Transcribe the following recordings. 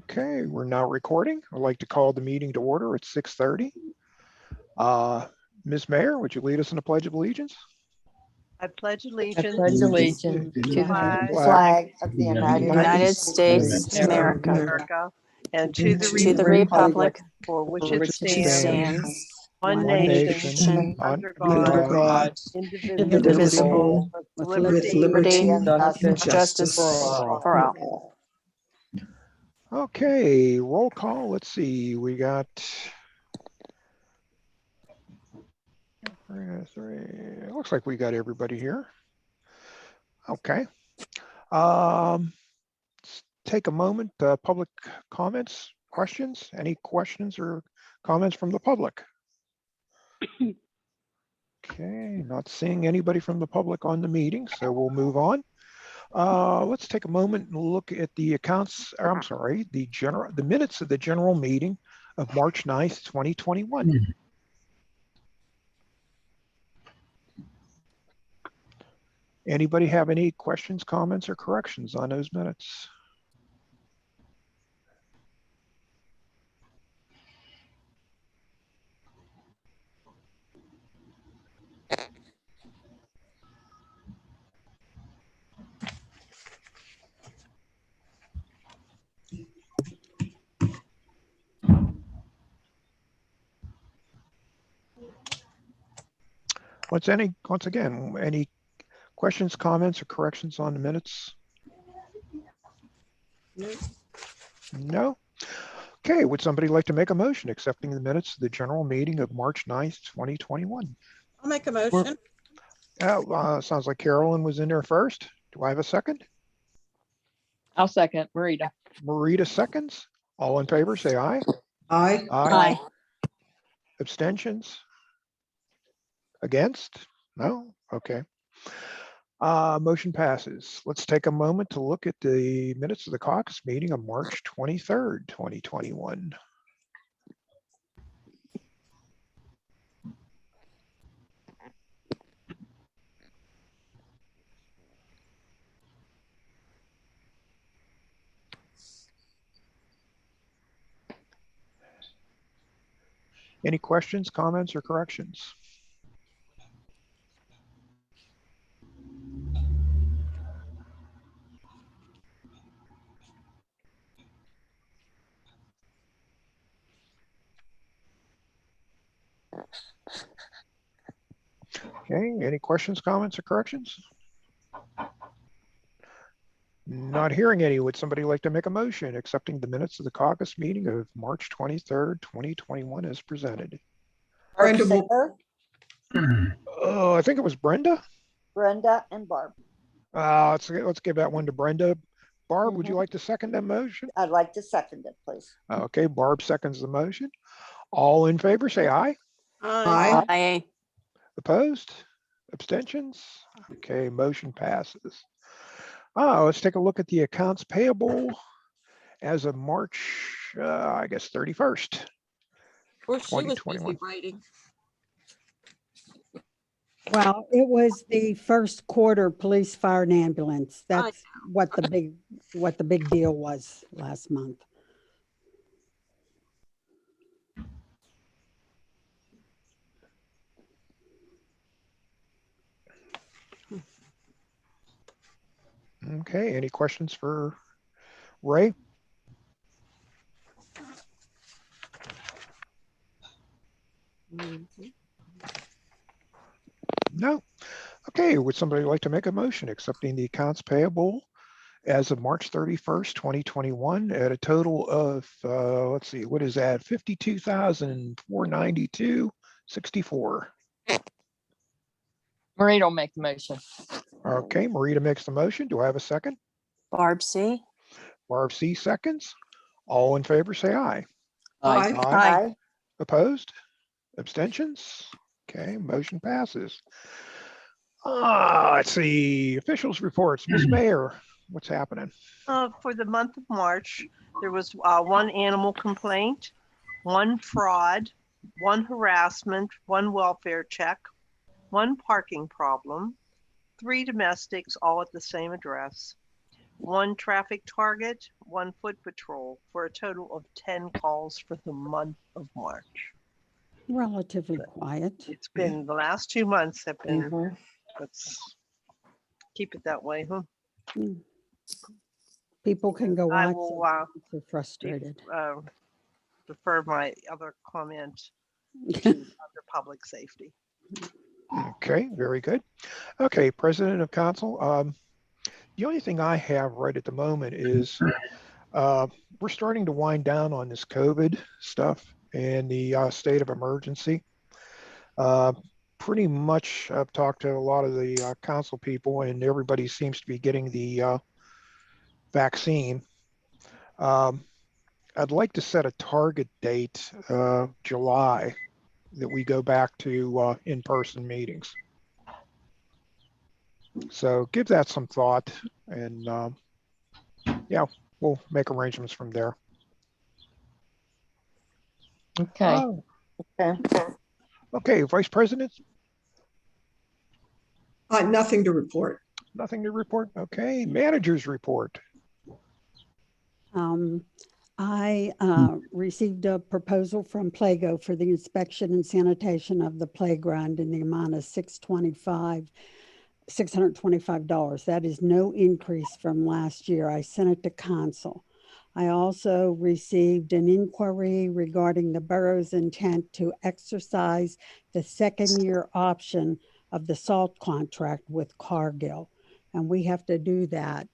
Okay, we're now recording. I'd like to call the meeting to order at 6:30. Ms. Mayor, would you lead us in the Pledge of Allegiance? I pledge I allegiance pledge allegiance to to the the flag of the United States States of of America, America and to to the the republic for which for it which it stands, stands, one one nation, nation, under under God, God, indivisible, indivisible, with with liberty liberty and and justice for for all. Okay, roll call. Let's see. We got 3. It looks like we got everybody here. Okay. Let's take a moment. Public comments, questions? Any questions or comments from the public? Okay, not seeing anybody from the public on the meeting, so we'll move on. Let's take a moment and look at the accounts, I'm sorry, the minutes of the general meeting of March 9th, 2021. Anybody have any questions, comments, or corrections on those minutes? Once again, any questions, comments, or corrections on the minutes? No? Okay, would somebody like to make a motion accepting the minutes of the general meeting of March 9th, 2021? I'll make a motion. Sounds like Carolyn was in there first. Do I have a second? I'll second. Marita. Marita seconds. All in favor, say aye. Aye. Aye. Abstentions? Against? No? Okay. Motion passes. Let's take a moment to look at the minutes of the caucus meeting of March 23rd, 2021. Any questions, comments, or corrections? Okay, any questions, comments, or corrections? Not hearing any. Would somebody like to make a motion accepting the minutes of the caucus meeting of March 23rd, 2021 as presented? Brenda Singer, Oh, I think it was Brenda. Brenda, and Barb. Let's give that one to Brenda. Barb, would you like to second that motion? I'd like to second it, please. Okay, Barb seconds the motion. All in favor, say aye. Aye. Aye. Opposed? Abstentions? Okay, motion passes. Let's take a look at the accounts payable as of March, I guess, 31st. Well, she was busy 2021. writing. Well, it was the first quarter police, fire, and ambulance. That's what the big deal was last month. Okay, any questions for Ray? No? Okay, would somebody like to make a motion accepting the accounts payable as of March 31st, 2021 at a total of, let's see, what is that? $52,492.64. Marita will make the motion. Okay, Marita makes the motion. Do I have a second? Barb C. Barb C seconds. All in favor, say aye. Aye. Aye. Opposed? Abstentions? Okay, motion passes. Let's see, officials reports. Ms. Mayor, what's happening? For the month of March, there was one animal complaint, one fraud, one harassment, one welfare check, one parking problem, 3 domestics, all at the same address, 1 traffic target, 1 foot patrol, for a total of 10 calls for the month of March. Relatively quiet. It's been, the last 2 months have been, Mhm. let's keep it that way, huh? Mm. People can go I out. will They're frustrated. defer my other comment to under public safety. Okay, very good. Okay, President of Council, the only thing I have right at the moment is we're starting to wind down on this COVID stuff and the state of emergency. Pretty much I've talked to a lot of the council people and everybody seems to be getting the vaccine. Um, I'd like to set a target date, July, that we go back to in-person meetings. So give that some thought and yeah, we'll make arrangements from there. Okay. Okay. Okay, Vice President, Nothing to report. nothing to report. Okay, managers report. I received a proposal from Plago for the inspection and sanitation of the playground in the amount of $625. That is no increase from last year. I sent it to council. I also received an inquiry regarding the borough's intent to exercise the second-year option of the salt contract with Cargill. And we have to do that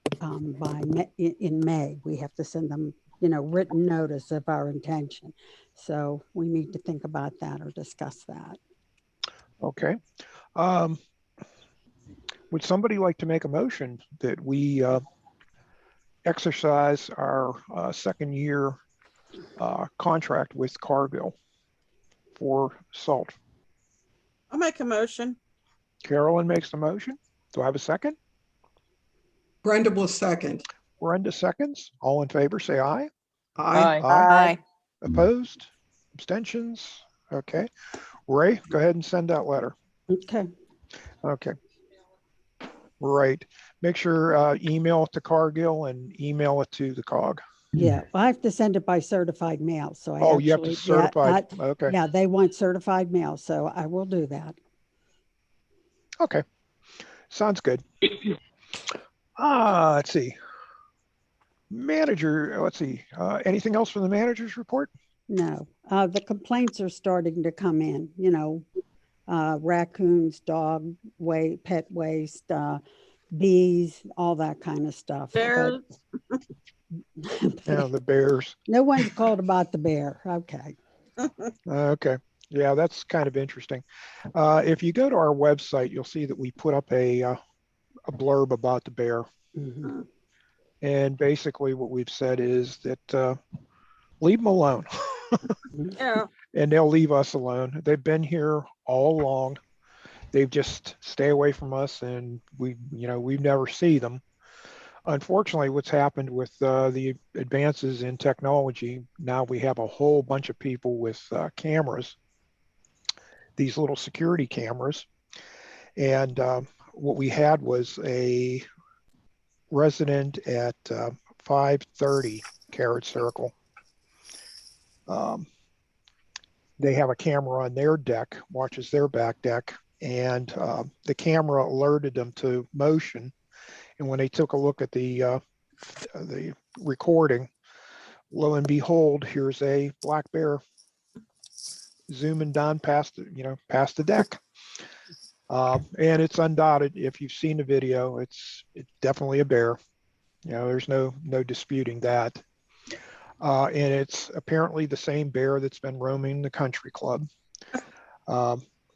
in May. We have to send them, written notice of our intention. So we need to think about that or discuss that. Okay. Would somebody like to make a motion that we exercise our second year contract with Cargill for salt? I'll make a motion. Carolyn makes the motion. Do I have a second? Brenda will second. Brenda seconds. All in favor, say aye. Aye. Aye. Opposed? Abstentions? Okay. Ray, go ahead and send that letter. Okay. Okay. Right. Make sure email it to Cargill and email it to the COG. Yeah, well, I have to send it by certified mail, so I Oh, you have to actually, certify. Okay. yeah, they want certified mail, so I will do that. Okay. Sounds good. Let's see. Manager, let's see. Anything else from the manager's report? No, the complaints are starting to come in, raccoons, dog waste, pet waste, bees, all that kind of stuff. Bears. Yeah, the bears. No one's called about the bear. Okay. Okay. Yeah, that's kind of interesting. If you go to our website, you'll see that we put up a blurb about the bear. Mhm. And basically what we've said is that leave them alone. Yeah. And they'll leave us alone. They've been here all along. They've just stay away from us and we've never see them. Unfortunately, what's happened with the advances in technology, now we have a whole bunch of people with cameras, these little security cameras. And what we had was a resident at 530 Carrot Circle. They have a camera on their deck, watches their back deck, and the camera alerted them to motion. And when they took a look at the recording, lo and behold, here's a black bear zooming down past the deck. And it's undotted. If you've seen the video, it's definitely a bear. There's no disputing that. And it's apparently the same bear that's been roaming the country club.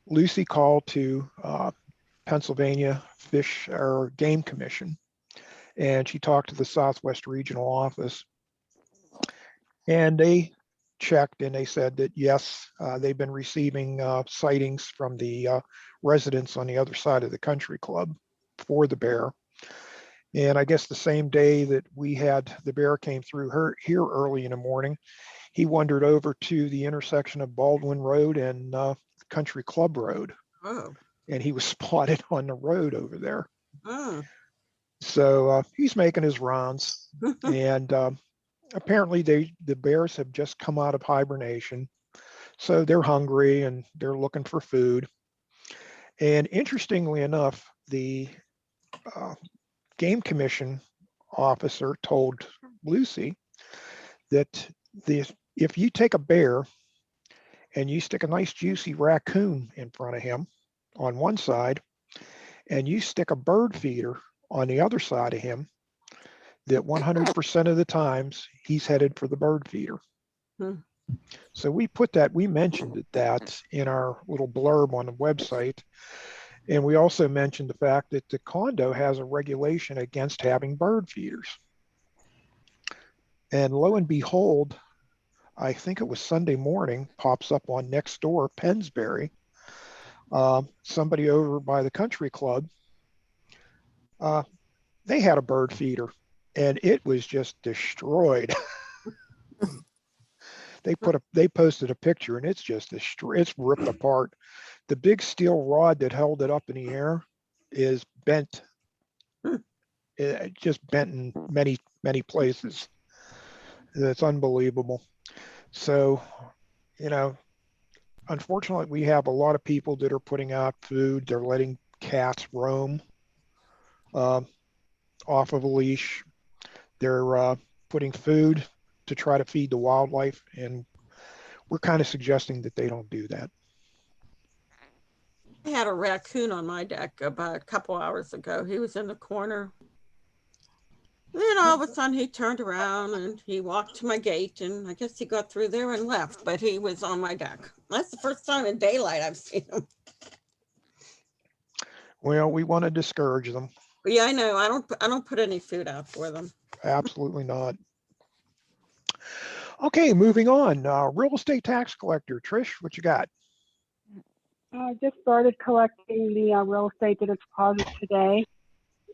Lucy called to Pennsylvania Fish or Game Commission, and she talked to the Southwest Regional Office, and they checked and they said that yes, they've been receiving sightings from the residents on the other side of the country club for the bear. And I guess the same day that we had the bear came through here early in the morning, he wandered over to the intersection of Baldwin Road and Country Club Road. Oh. And he was spotted on the road over there. Oh. So he's making his rounds, and apparently the bears have just come out of hibernation, so they're hungry and they're looking for food. And interestingly enough, the game commission officer told Lucy that if you take a bear and you stick a nice juicy raccoon in front of him on one side, and you stick a bird feeder on the other side of him, that 100% of the times he's headed for the bird feeder. Hmm. So we mentioned that in our little blurb on the website. And we also mentioned the fact that the condo has a regulation against having bird feeders. And lo and behold, I think it was Sunday morning, pops up on Nextdoor, Pennsbury, somebody over by the country club, they had a bird feeder and it was just destroyed. They posted a picture and it's just it's ripped apart. The big steel rod that held it up in the air is bent. It just bent in many places. It's unbelievable. So, unfortunately, we have a lot of people that are putting out food. They're letting cats roam off of a leash. They're putting food to try to feed the wildlife, and we're kind of suggesting that they don't do that. I had a raccoon on my deck about a couple hours ago. He was in the corner. Then all of a sudden he turned around and he walked to my gate, and I guess he got through there and left, but he was on my deck. That's the first time in daylight I've seen him. Well, we want to discourage them. But yeah, I know. I don't put any food out for them. Absolutely not. Okay, moving on. Real estate tax collector, Trish, what you got? I just started collecting the real estate deposit today,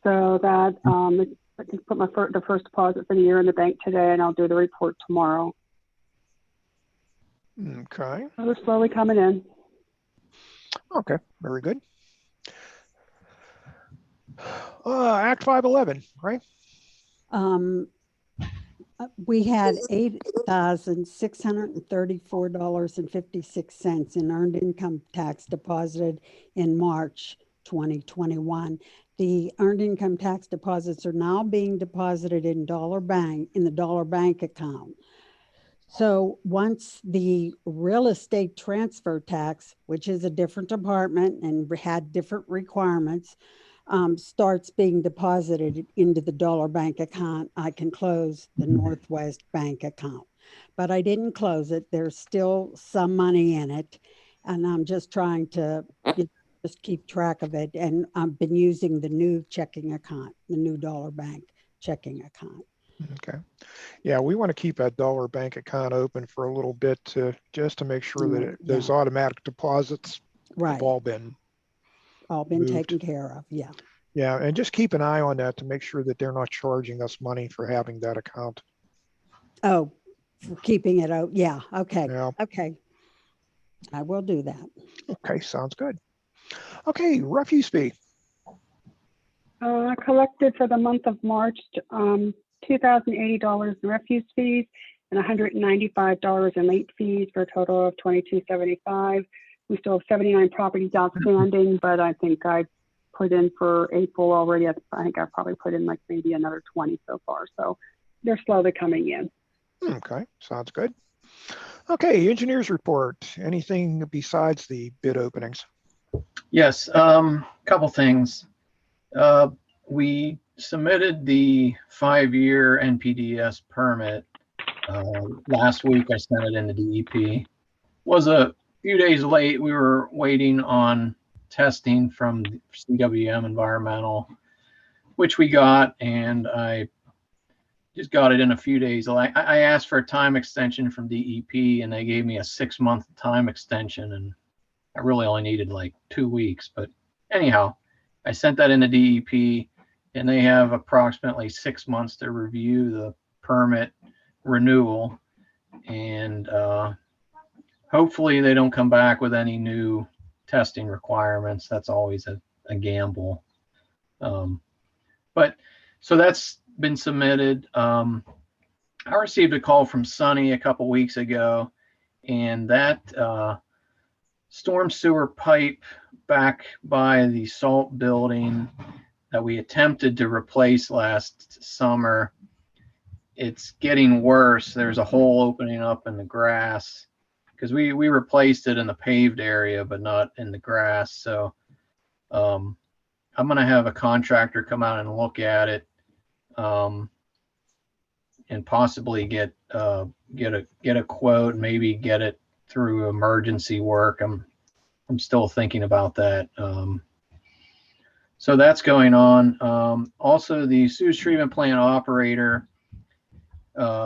so that I can put the first deposit for the year in the bank today, and I'll do the report tomorrow. Okay. So they're slowly coming in. Okay, very good. Act 511, right? We had $8,634.56 in earned income tax deposited in March 2021. The earned income tax deposits are now being deposited in the dollar bank account. So once the real estate transfer tax, which is a different department and had different requirements, starts being deposited into the dollar bank account, I can close the Northwest bank account. But I didn't close it. There's still some money in it. And I'm just trying to just keep track of it. And I've been using the new checking account, the new dollar bank checking account. Okay. Yeah, we want to keep that dollar bank account open for a little bit just to make sure that those automatic deposits have all been moved. Taken care of. Yeah. Yeah, and just keep an eye on that to make sure that they're not charging us money for having that account. Oh, for keeping it out. Yeah. Okay. Yeah. Okay. I will do that. Okay, sounds good. Okay, refuse fee. I collected for the month of March $2,080 in refuse fees and $195 in late fees for a total of $2,275. We still have 79 properties outstanding, but I think I put in for April already. I think I probably put in like maybe another 20 so far. So they're slowly coming in. Okay, sounds good. Okay, engineers report. Anything besides the bid openings? Yes, couple things. We submitted the 5-year NPDES permit last week. I sent it in the DEP. Was a few days late. We were waiting on testing from CWM Environmental, which we got, and I just got it in a few days. I asked for a time extension from DEP, and they gave me a 6-month time extension, and I really only needed like 2 weeks. But anyhow, I sent that in the DEP, and they have approximately 6 months to review the permit renewal, and hopefully they don't come back with any new testing requirements. That's always a gamble. But So that's been submitted. I received a call from Sunny a couple weeks ago, and that storm sewer pipe back by the salt building that we attempted to replace last summer, it's getting worse. There's a hole opening up in the grass because we replaced it in the paved area, but not in the grass. So I'm going to have a contractor come out and look at it, and possibly get a quote, maybe get it through emergency work. I'm still thinking about that. So that's going on. Also, the sewage treatment plant operator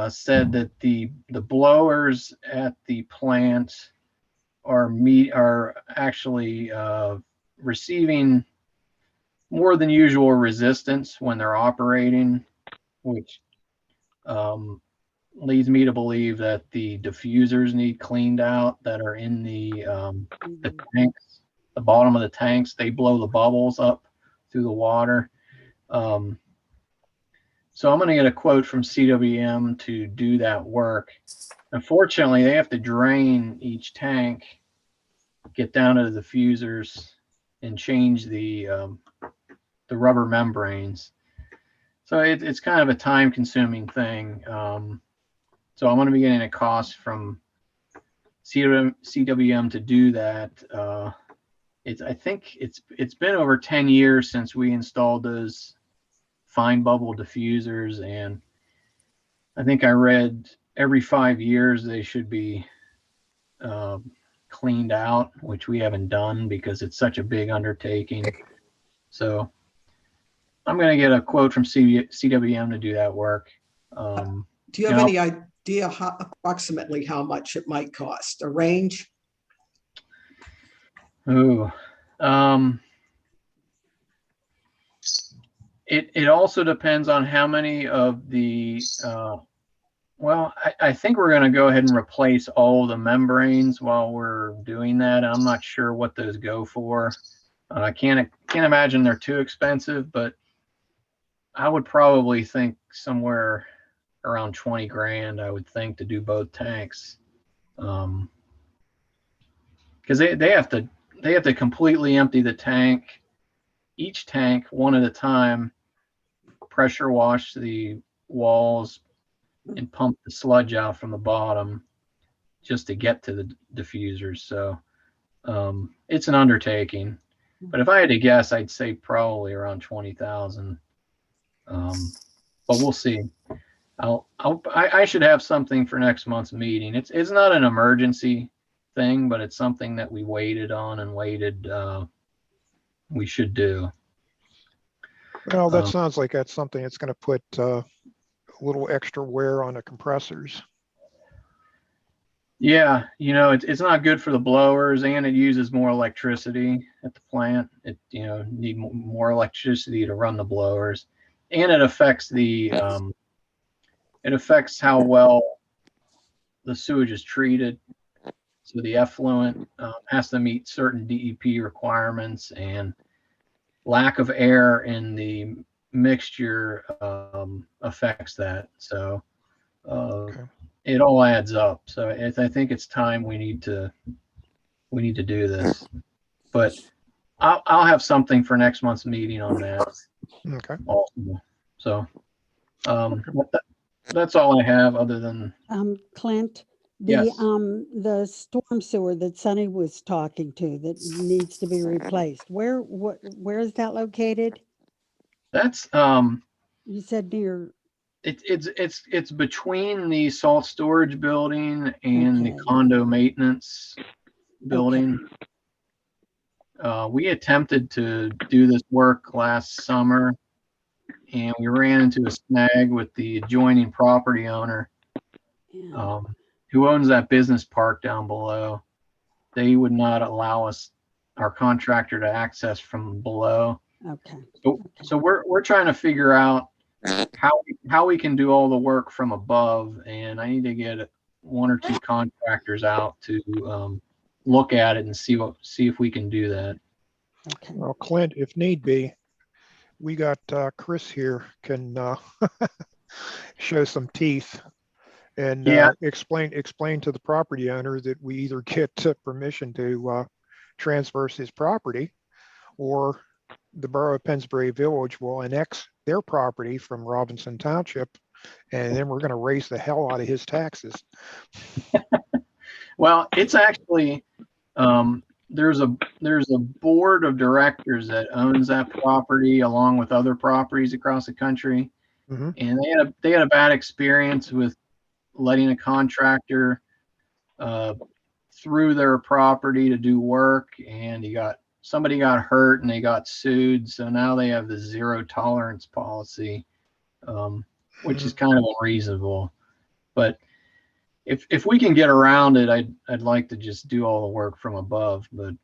said that the blowers at the plant are actually receiving more than usual resistance when they're operating, which leads me to believe that the diffusers need cleaned out that are in the tanks, the bottom of the tanks. They blow the bubbles up through the water. So I'm going to get a quote from CWM to do that work. Unfortunately, they have to drain each tank, get down to the diffusers, and change the rubber membranes. So it's kind of a time-consuming thing. So I'm going to be getting a cost from CWM to do that. I think it's been over 10 years since we installed those fine bubble diffusers, and I think I read every 5 years they should be cleaned out, which we haven't done because it's such a big undertaking. So I'm going to get a quote from CWM to do that work. Do you have any idea approximately how much it might cost? A range? Ooh. It also depends on how many of the, well, I think we're going to go ahead and replace all the membranes while we're doing that. I'm not sure what those go for. I can't imagine they're too expensive, but I would probably think somewhere around 20 grand, I would think, to do both tanks. Because they have to completely empty the tank, each tank one at a time, pressure wash the walls, and pump the sludge out from the bottom just to get to the diffusers. So it's an undertaking. But if I had to guess, I'd say probably around 20,000. But we'll see. I should have something for next month's meeting. It's not an emergency thing, but it's something that we waited on and we should do. Well, that sounds like that's something that's going to put a little extra wear on the compressors. Yeah, it's not good for the blowers, and it uses more electricity at the plant. It need more electricity to run the blowers, and it affects how well the sewage is treated. So the effluent has to meet certain DEP requirements, and lack of air in the mixture affects that. So Okay. it all adds up. So I think it's time we need to do this. But I'll have something for next month's meeting on that. Okay. Also. So that's all I have, other than Clint, yes. the storm sewer that Sonny was talking to that needs to be replaced, where is that located? That's You said near. it's between the salt storage building and the Okay. condo maintenance building. We attempted to do this work last summer, and we ran into a snag with the adjoining property owner, Yeah. who owns that business park down below. They would not allow our contractor to access from below. Okay. So we're trying to figure out how we can do all the work from above, and I need to get one or two contractors out to look at it and see if we can do that. Okay. Well, Clint, if need be, we got Chris here can show some teeth and Yeah. explain to the property owner that we either get permission to transfer his property, or the Borough of Pennsbury Village will annex their property from Robinson Township, and then we're going to raise the hell out of his taxes. Well, it's actually, there's a board of directors that owns that property along with other properties across the country. Mhm. And they had a bad experience with letting a contractor through their property to do work, and somebody got hurt and they got sued. So now they have the zero tolerance policy, which is kind of unreasonable. But if we can get around it, I'd like to just do all the work from above. But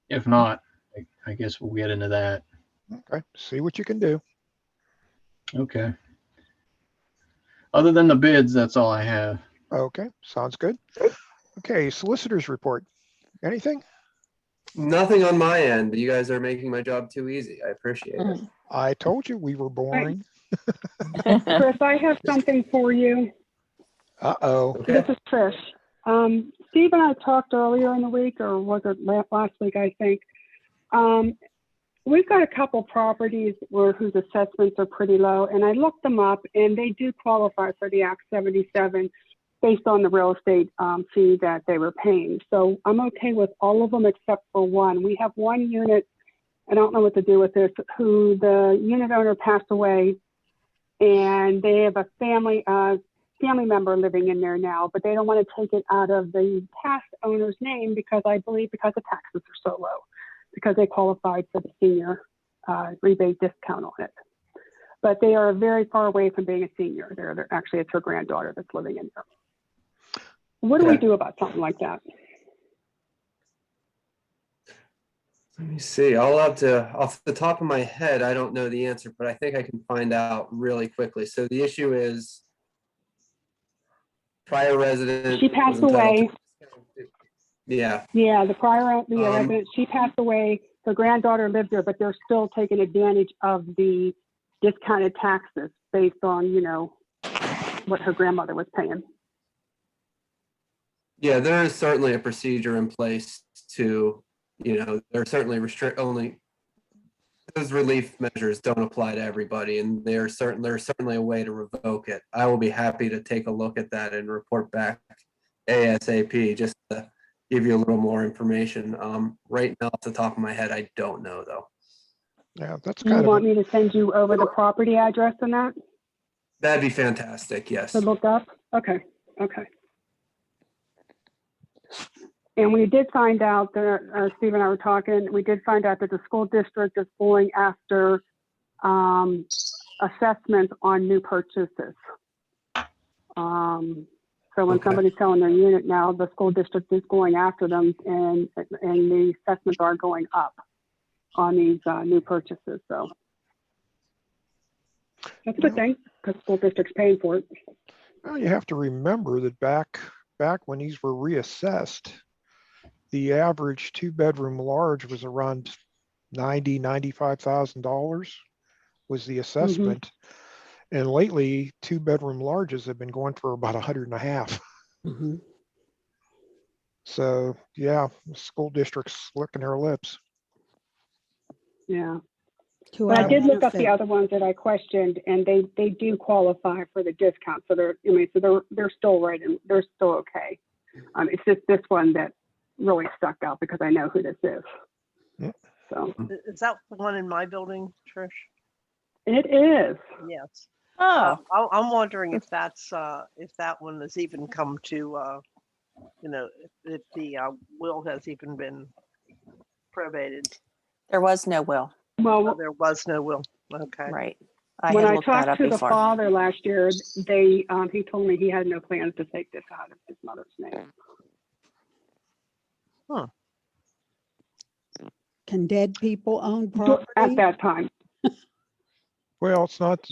if not, I guess we'll get into that. Okay, see what you can do. Okay. Other than the bids, that's all I have. Okay, sounds good. Okay, solicitors report. Anything? Nothing on my end. You guys are making my job too easy. I appreciate it. I told you we were boring. Chris, I have something for you. Uh-oh. Okay. This is Trish. Steve and I talked earlier in the week, or was it last week, I think. We've got a couple properties whose assessments are pretty low, and I looked them up, and they do qualify for the Act 77 based on the real estate fee that they were paying. So I'm okay with all of them except for one. We have one unit, I don't know what to do with this, who the unit owner passed away, and they have a family member living in there now, but they don't want to take it out of the past owner's name because I believe because the taxes are so low, because they qualified for the senior rebate discount on it. But they are very far away from being a senior. They're actually, it's her granddaughter that's living in there. What do we do about something like that? Let me see. I'll have to, off the top of my head, I don't know the answer, but I think I can find out really quickly. So the issue is prior resident. She passed away. Yeah. Yeah, the prior resident, she passed away. Her granddaughter lived there, but they're still taking advantage of the discounted taxes based on, what her grandmother was paying. Yeah, there is certainly a procedure in place to, there are certainly those relief measures don't apply to everybody, and there's certainly a way to revoke it. I will be happy to take a look at that and report back ASAP just to give you a little more information. Right now, off the top of my head, I don't know though. Yeah, that's Do you want me to send you over the property address and that? That'd be fantastic. Yes. To look up? Okay. And we did find out that, Steve and I were talking, we did find out that the school district is going after assessments on new purchases. So when somebody's selling their unit now, the school district is going after them, and the assessments are going up on these new purchases. So that's a good thing because the school district's paying for it. Well, you have to remember that back when these were reassessed, the average 2-bedroom large was around $95,000 was the assessment. And lately 2-bedroom larges have been going for about $100,500. So yeah, the school district's licking their lips. Yeah. But I did look up the other ones that I questioned, and they do qualify for the discount. So they're still right, and they're still okay. It's just this one that really stuck out because I know who this is. Yep. So Is that the one in my building, Trish? it is. Yes. Oh, I'm wondering if that's if that one has even come to if the will has even been probated. there was no will. Well, There was no will. Okay. Right. when had I looked that talked up to the before. father last year, he told me he had no plans to take this out of his mother's name. Huh. Can dead people own property? At that time. Well, it's not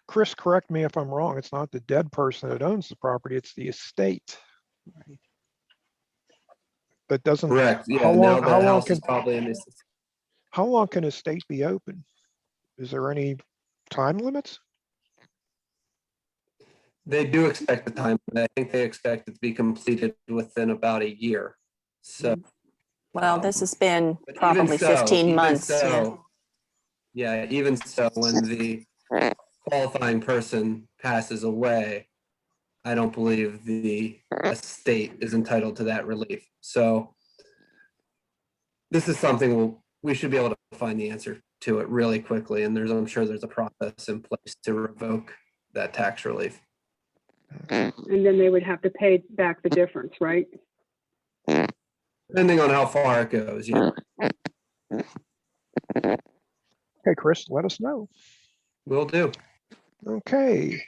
Chris, correct me if I'm wrong. It's not the dead person that owns the property. It's the estate. That doesn't. Correct. Yeah. How Now long, the how long house can, is probably in this. how long can a estate be open? Is there any time limits? They do expect the time, but I think they expect it to be completed within about a year. So, Well, this has been but probably 15 months. Yeah, even so, when the qualifying person passes away, I don't believe the estate is entitled to that relief. So this is something we should be able to find the answer to it really quickly. And I'm sure there's a process in place to revoke that tax relief. And then they would have to pay back the difference, right? Depending on how far it goes, yeah. Okay, Chris, let us know. Will do. Okay,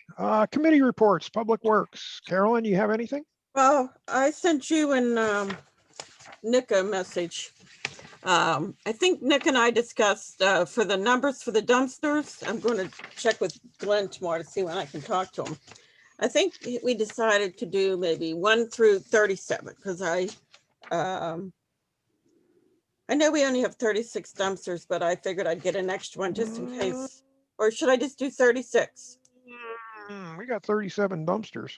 committee reports, Public Works. Carolyn, you have anything? Well, I sent you and Nick a message. I think Nick and I discussed for the numbers for the dumpsters. I'm going to check with Glenn tomorrow to see when I can talk to him. I think we decided to do maybe 1 through 37 because I know we only have 36 dumpsters, but I figured I'd get an extra one just in case. Or should I just do 36? We got 37 dumpsters.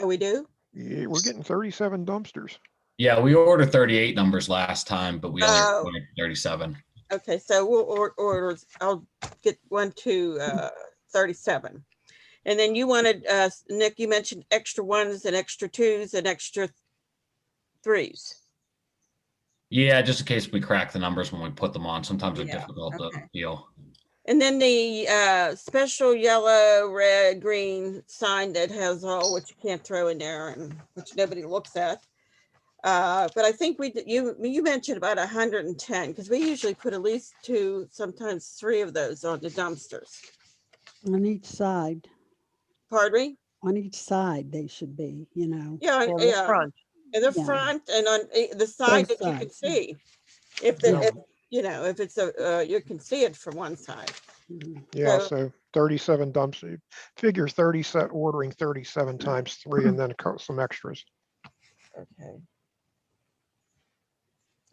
Oh, we do? Yeah, we're getting 37 dumpsters. Yeah, we ordered 38 numbers last time, but we only Oh. ordered 37. Okay, so we'll order. I'll get 1 to 37. And then you wanted, Nick, you mentioned extra 1s and extra 2s and extra 3s. Yeah, just in case we crack the numbers when we put them on. Sometimes they're Yeah, difficult to okay. feel. And then the special yellow, red, green sign that has all what you can't throw in there and which nobody looks at. But I think you mentioned about 110 because we usually put at least 2, sometimes 3 of those on the dumpsters. On each side, Pardon me? on each side, they should be, you know. Yeah, In the yeah. front. In the Yeah. front and on the side Both that you can sides. see. If if it's you can see it from one side. Mhm. Yeah, So- so 37 dumpsters. Figure 37, ordering 37 times 3 and then some extras. Okay.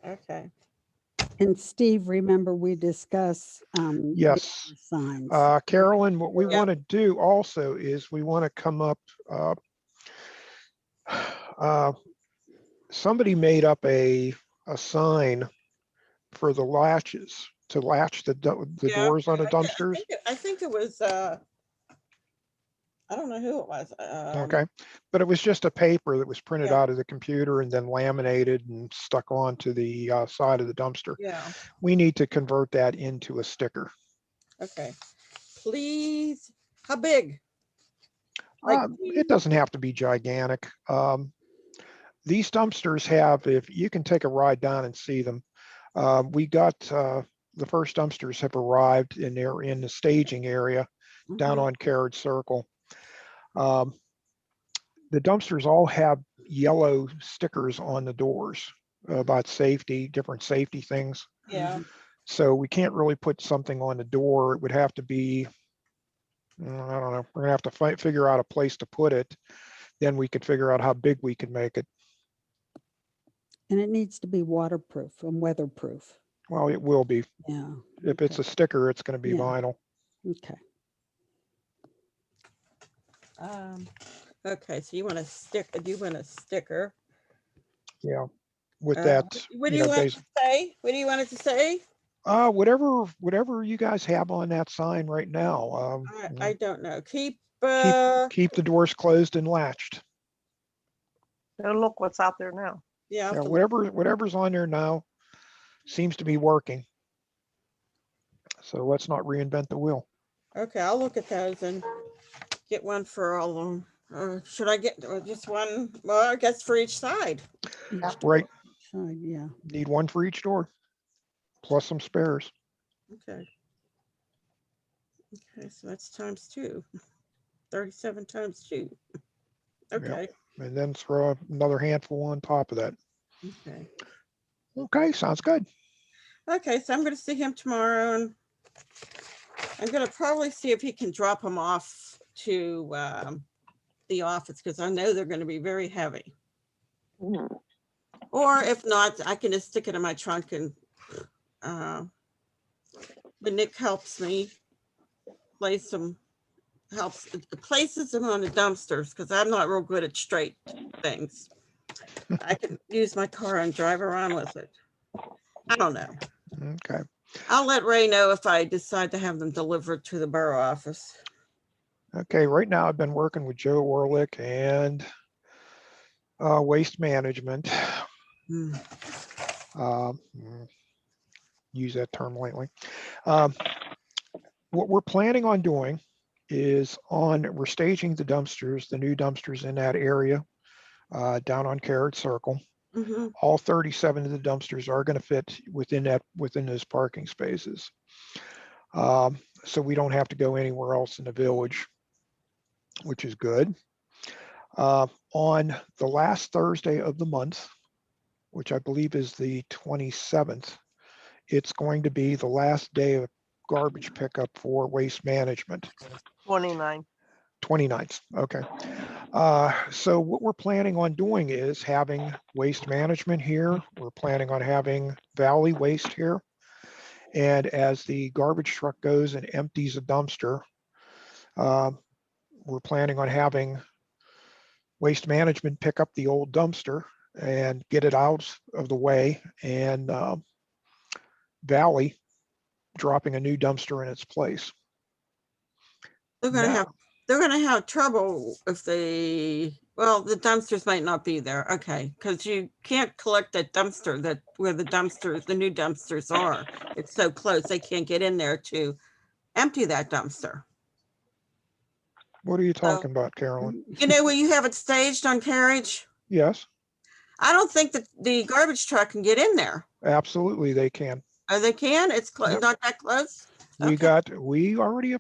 Okay. And Steve, remember we discussed Yes. signs. Carolyn, what we Yeah. want to do also is we want to come up, somebody made up a sign for the latches to latch the Yeah, doors on the dumpsters. I think it was I don't know who it was. Okay, but it was just a paper that was printed Yeah. out of the computer and then laminated and stuck onto the side of the dumpster. Yeah. We need to convert that into a sticker. Okay. Please. How big? Like, It doesn't have to be gigantic. These dumpsters have, if you can take a ride down and see them, we got the first dumpsters have arrived and they're in the staging area down on Carriage Circle. The dumpsters all have yellow stickers on the doors about safety, different safety things. Yeah. So we can't really put something on the door. It would have to be, I don't know, we're gonna have to figure out a place to put it. Then we could figure out how big we can make it. And it needs to be waterproof and weatherproof. Well, it will be. Yeah. If it's a sticker, it's gonna be Yeah. vinyl. Okay. Okay, so you want a stick? Do you want a sticker? Yeah, with that. What do you want to say? What do you want it to say? Whatever you guys have on that sign right now. I don't know. Keep the doors closed and latched. Now look what's out there now. Yeah. Yeah, whatever's on there now seems to be working. So let's not reinvent the wheel. Okay, I'll look at those and get one for all of them. Should I get just one? Well, I guess for each side. Right. Side, yeah. Need one for each door, plus some spares. Okay. Okay, so that's times 2. 37 times 2. Okay. And then throw another handful on top of that. Okay. Okay, sounds good. Okay, so I'm going to see him tomorrow, and I'm going to probably see if he can drop them off to the office because I know they're going to be very heavy. Or if not, I can just stick it in my trunk and but Nick helps me place them, places them on the dumpsters, because I'm not real good at straight things. I can use my car and drive around with it. I don't know. Okay. I'll let Ray know if I decide to have them delivered to the borough office. Okay, right now I've been working with Joe Orlick and Waste Management. Hmm. Um, use that term lately. What we're planning on doing is we're staging the dumpsters, the new dumpsters in that area down on Carrot Circle. Mhm. All 37 of the dumpsters are going to fit within those parking spaces. So we don't have to go anywhere else in the village, which is good. On the last Thursday of the month, which I believe is the 27th, it's going to be the last day of garbage pickup for Waste Management. 29. 29th. Okay. So what we're planning on doing is having Waste Management here. We're planning on having Valley Waste here. And as the garbage truck goes and empties a dumpster, we're planning on having Waste Management pick up the old dumpster and get it out of the way, and Valley dropping a new dumpster in its place. They're gonna have trouble if the dumpsters might not be there. Okay, because you can't collect that dumpster where the new dumpsters are. It's so close, they can't get in there to empty that dumpster. What are you talking about, Carolyn? You know where you have it staged on carriage? Yes, I don't think that the garbage truck can get in there. absolutely they can. Oh, they can? It's Yep. not that close? We Okay. we already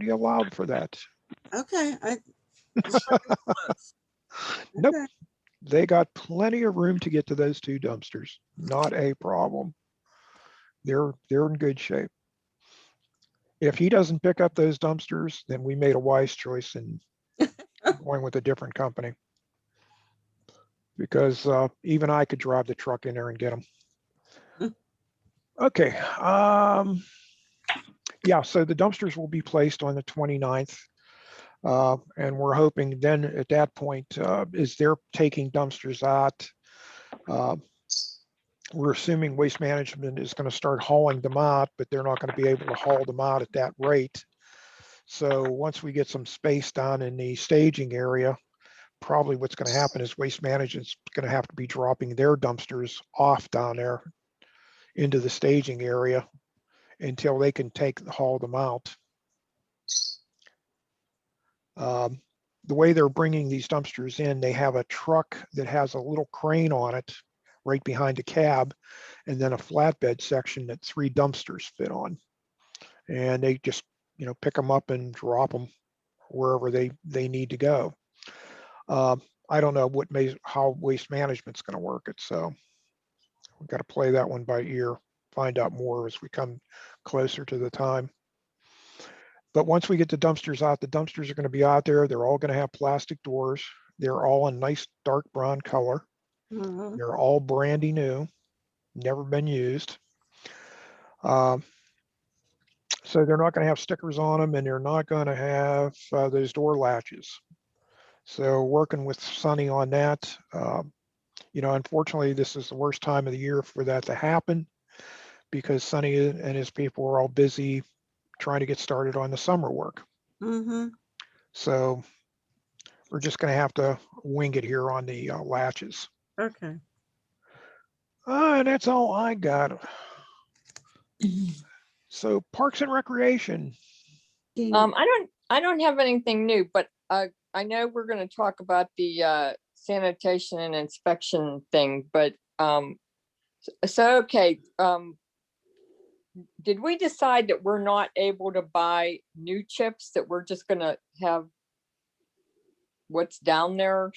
allowed for that. Okay. Nope. Okay. They got plenty of room to get to those two dumpsters. Not a problem. They're in good shape. If he doesn't pick up those dumpsters, then we made a wise choice in going with a different company. Because even I could drive the truck in there and get them. Okay. Yeah, so the dumpsters will be placed on the 29th. And we're hoping then at that point, is they're taking dumpsters out. We're assuming Waste Management is going to start hauling them out, but they're not going to be able to haul them out at that rate. So once we get some space down in the staging area, probably what's going to happen is Waste Management's going to have to be dropping their dumpsters off down there into the staging area until they can haul them out. The way they're bringing these dumpsters in, they have a truck that has a little crane on it right behind the cab, and then a flatbed section that 3 dumpsters fit on. And they just, pick them up and drop them wherever they need to go. I don't know how Waste Management's going to work it, so we've got to play that one by ear, find out more as we come closer to the time. But once we get the dumpsters out, the dumpsters are going to be out there. They're all going to have plastic doors. They're all in nice dark brown color. Mhm. They're all brandy new, never been used. So they're not going to have stickers on them, and they're not going to have those door latches. So working with Sonny on that, unfortunately, this is the worst time of the year for that to happen because Sonny and his people are all busy trying to get started on the summer work. Mm-hmm. So we're just going to have to wing it here on the latches. Okay. And that's all I got. So Parks and Recreation. I don't have anything new, but I know we're going to talk about the sanitation and inspection thing, but okay. Did we decide that we're not able to buy new chips, that we're just going to have what's down there?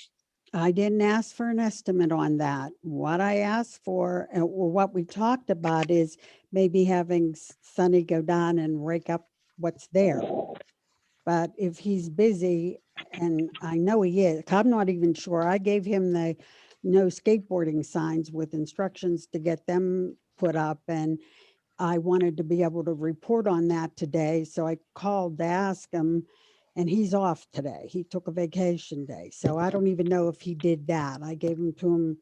I didn't ask for an estimate on that. What I asked for, or what we talked about, is maybe having Sonny go down and rake up what's there. But if he's busy, and I know he is, I'm not even sure. I gave him the no skateboarding signs with instructions to get them put up, and I wanted to be able to report on that today, so I called to ask him, and he's off today. He took a vacation day, so I don't even know if he did that. I gave them to him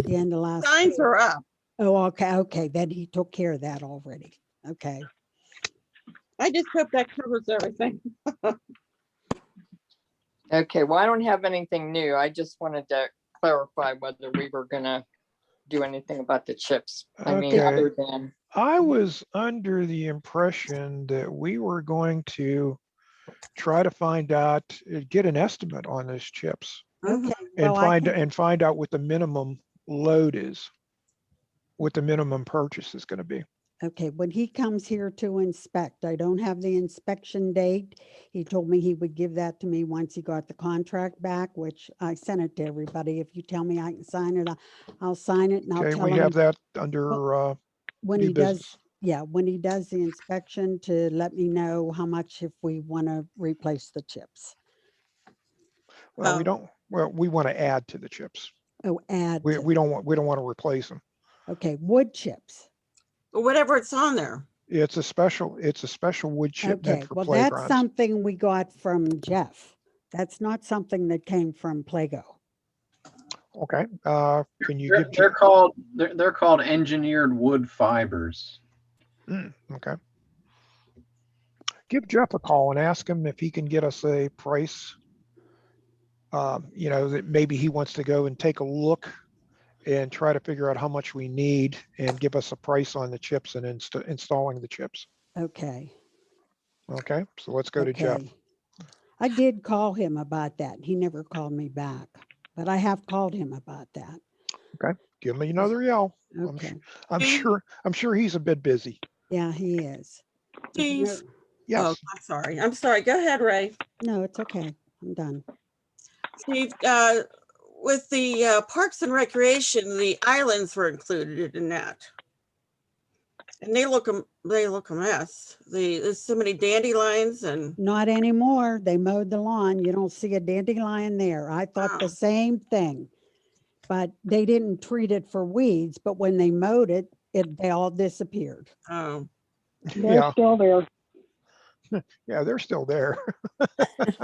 the end of last Signs week. are up. Oh, okay, then he took care of that already. Okay. I just hope that covers everything. Okay, well, I don't have anything new. I just wanted to clarify whether we were gonna do anything about the chips. I mean, Okay. other than, I was under the impression that we were going to try to find out, get an estimate on those chips Okay. and Well, I find out what the minimum load is, what the minimum purchase is going to be. okay, when he comes here to inspect, I don't have the inspection date. He told me he would give that to me once he got the contract back, which I sent it to everybody. If you tell me I can sign it, I'll sign it and I'll Okay, tell we him have that under when new he does. business. Yeah, when he does the inspection to let me know how much if we want to replace the chips. Well, we want to add to the chips. Oh, add We, to, we don't want to replace them. okay, wood chips. Or whatever it's on there. It's a special wood chip meant Okay, for well, that's playgrounds. something we got from Jeff. That's not something that came from Plago. Okay, can you They're called engineered wood fibers. Okay. Give Jeff a call and ask him if he can get us a price. You know, that maybe he wants to go and take a look and try to figure out how much we need and give us a price on the chips and installing the chips. Okay. Okay, so let's go to Jeff. Okay. I did call him about that. He never called me back, but I have called him about that. Okay, give me another yell. Okay. I'm sure he's a bit busy. Yeah, he is. Steve. Yes. Oh, I'm sorry. I'm sorry. Go ahead, Ray. No, it's okay. I'm done. Steve, with the Parks and Recreation, the islands were included in that. And they look a mess. There's so many dandelions and. Not anymore. They mowed the lawn. You don't see a dandelion there. I thought the same thing, but they didn't treat it for weeds. But when they mowed it, they all disappeared. Oh, They're still there. Yeah, they're still there.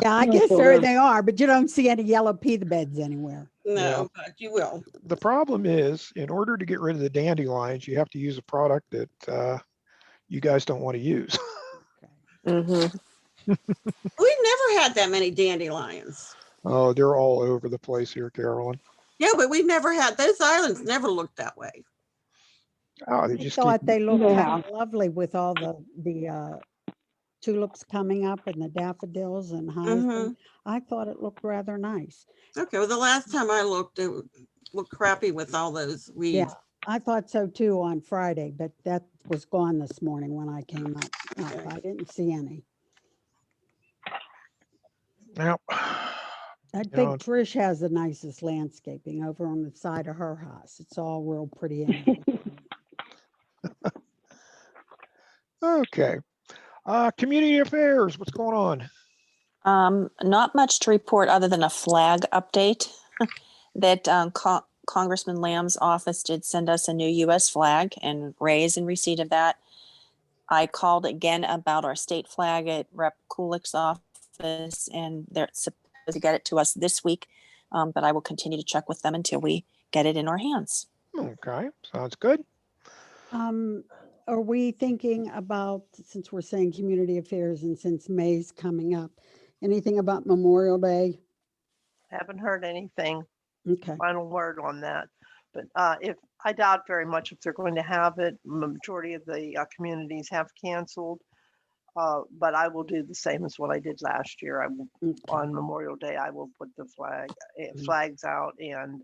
Yeah, I guess they are, but you don't see any yellow pea beds anywhere. no, but you will. The problem is, in order to get rid of the dandelions, you have to use a product that you guys don't want to use. Mm-hmm. We've never had that many dandelions. Oh, they're all over the place here, Carolyn. Yeah, but we've never had, those islands never looked that way. Oh, they I just thought they looked Yeah. kind of lovely with all the tulips coming up and the daffodils and hyacinth. I thought it looked rather nice. Okay, well, the last time I looked, it looked crappy with all those weeds. Yeah, I thought so too on Friday, but that was gone this morning when I came up. No, I didn't see any. Now, I think Trish has the nicest landscaping over on the side of her house. It's all real pretty. In okay. Community affairs, what's going on? Not much to report other than a flag update that Congressman Lamb's office did send us a new U.S. flag, and Ray is in receipt of that. I called again about our state flag at Rep. Kulik's office, and they're supposed to get it to us this week, but I will continue to check with them until we get it in our hands. Okay, sounds good. Are we thinking about, since we're saying community affairs and since May's coming up, anything about Memorial Day? Haven't heard anything. Okay. Final word on that. But if I doubt very much if they're going to have it, majority of the communities have canceled. But I will do the same as what I did last year. I will, on Memorial Day, I will put the flags out and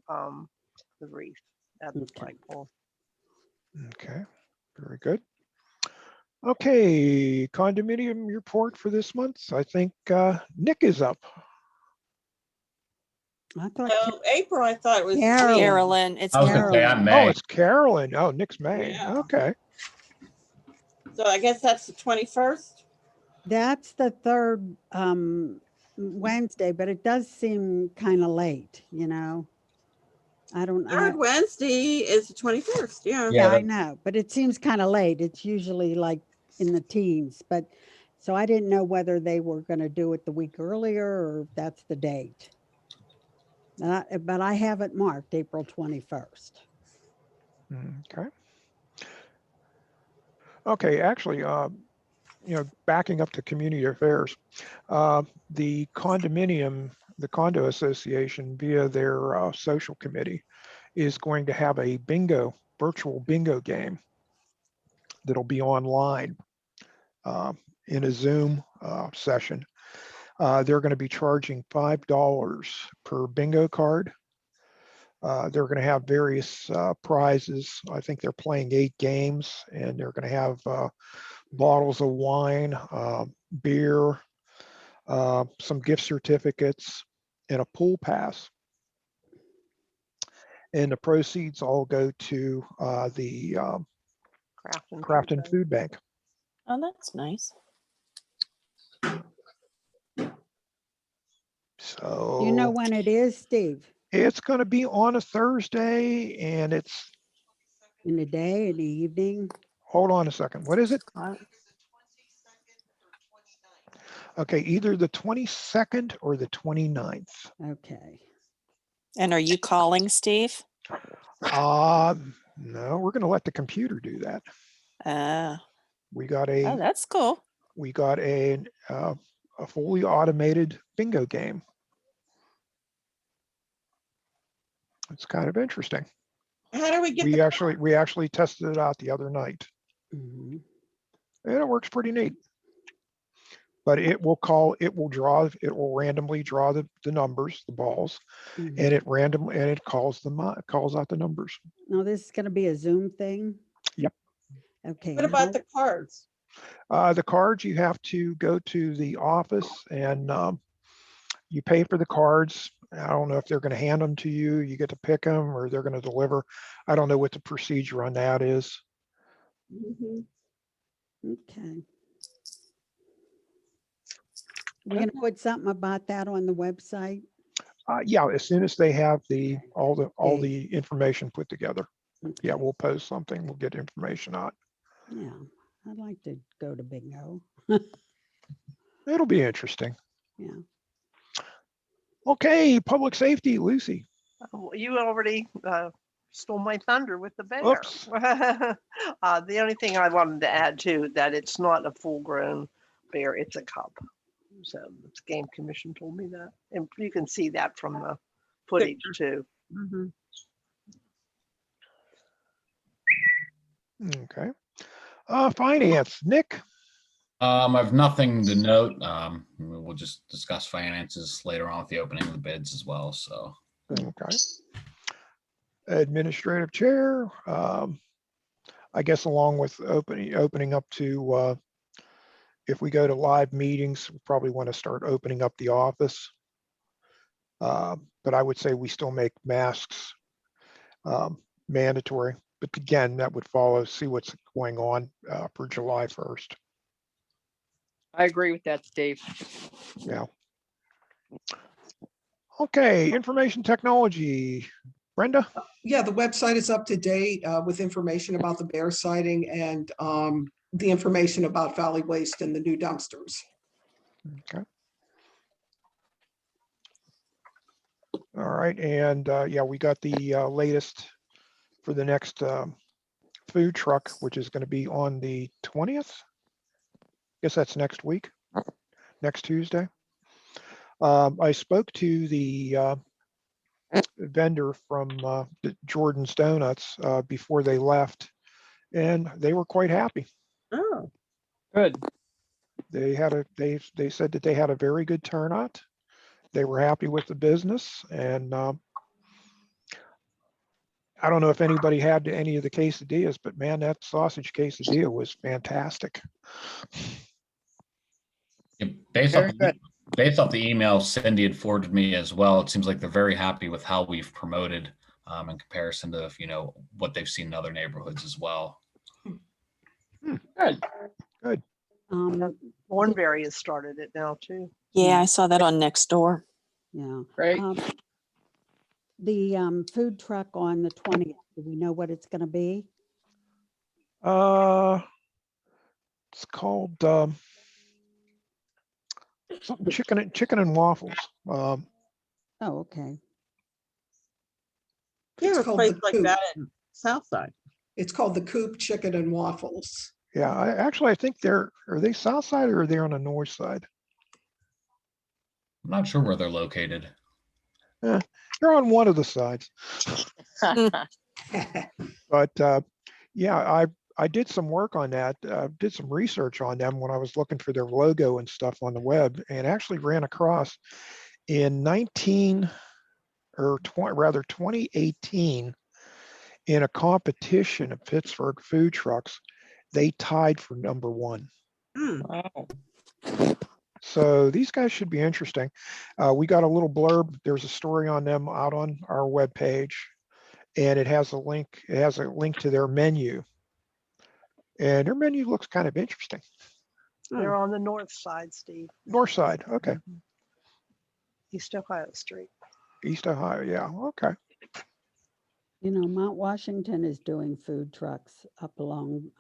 the wreath at the flagpole. Okay, very good. Okay, condominium report for this month. I think Nick is up. I thought April, I thought it was Carolyn. It's I was gonna say I'm May. Oh, it's Carolyn. Oh, Nick's May. Yeah. Okay. So I guess that's the 21st. That's the third Wednesday, but it does seem kind of late, you know. I don't, Third Wednesday is the 21st. Yeah. yeah, I know, but it seems kind of late. It's usually like in the teens, but so I didn't know whether they were going to do it the week earlier or if that's the date. But I have it marked April 21st. Okay. Okay, actually, backing up to community affairs, the condo association via their social committee is going to have a virtual bingo game that'll be online in a Zoom session. They're going to be charging $5 per bingo card. They're going to have various prizes. I think they're playing 8 games, and they're going to have bottles of wine, beer, some gift certificates, and a pool pass. And the proceeds all go to the Craft and Food Bank. Oh, that's nice. So You know when it is, Steve? it's going to be on a Thursday, and it's in the day, in the evening. Hold on a second. What is it? Okay, either the 22nd or the 29th. Okay. And are you calling, Steve? No, we're going to let the computer do that. We got Oh, that's cool. We got a fully automated bingo game. It's kind of interesting. How do we get We actually tested it out the other night. Mm-hmm. And it works pretty neat. But it will randomly draw the numbers, the balls, Mm-hmm. and it calls out the numbers. Now this is going to be a Zoom thing? Yep. Okay. What about the cards? The cards, you have to go to the office and you pay for the cards. I don't know if they're going to hand them to you. You get to pick them, or they're going to deliver. I don't know what the procedure on that is. Mm-hmm. Okay. We're going to put something about that on the website. Yeah, as soon as they have all the information put together. Okay. Yeah, we'll post something. We'll get information out. Yeah, I'd like to go to bingo. It'll be interesting. Yeah. Okay, public safety, Lucy. You already stole my thunder with the bear. Oops. The only thing I wanted to add too, that it's not a full-grown bear, it's a cub. So the game commission told me that, and you can see that from the footage too. Mm-hmm. Okay. Finance, Nick. I have nothing to note. We'll just discuss finances later on with the opening of the bids as well. So. Okay. Administrative chair. I guess along with opening up to, if we go to live meetings, we probably want to start opening up the office. But I would say we still make masks mandatory. But again, that would see what's going on for July 1st. I agree with that, Steve. Yeah. Okay, information technology. Brenda? Yeah, the website is up to date with information about the bear sighting and the information about Valley Waste and the new dumpsters. Okay. All right, and yeah, we got the latest for the next food truck, which is going to be on the 20th. Guess that's next week, next Tuesday. I spoke to the vendor from Jordan's Donuts before they left, and they were quite happy. Oh, good. They said that they had a very good turnout. They were happy with the business, and I don't know if anybody had any of the quesadillas, but man, that sausage quesadilla was fantastic. Yeah, based off the email Cindy had forwarded me as well, it seems like they're very happy with how we've promoted in comparison to what they've seen in other neighborhoods as well. Good. Good. Thornberry has started it now too. Yeah, I saw that on Nextdoor. Yeah. Right. The food truck on the 20th, do we know what it's going to be? It's called something chicken and waffles. Oh, okay. You It's have a called place the like Coop. that in Southside. It's called the Coop Chicken and Waffles. Yeah, I think are they south side or are they on the north side? I'm not sure where they're located. They're on one of the sides. But yeah, I did some work on that, did some research on them when I was looking for their logo and stuff on the web, and actually ran across in 2018 in a competition of Pittsburgh food trucks, they tied for #1. Wow. So these guys should be interesting. We got a little blurb. There's a story on them out on our webpage, and it has a link. It has a link to their menu, and their menu looks kind of interesting. They're on the north side, Steve. North side, okay. East Ohio Street. East Ohio, yeah, okay. You know, Mount Washington is doing food trucks up along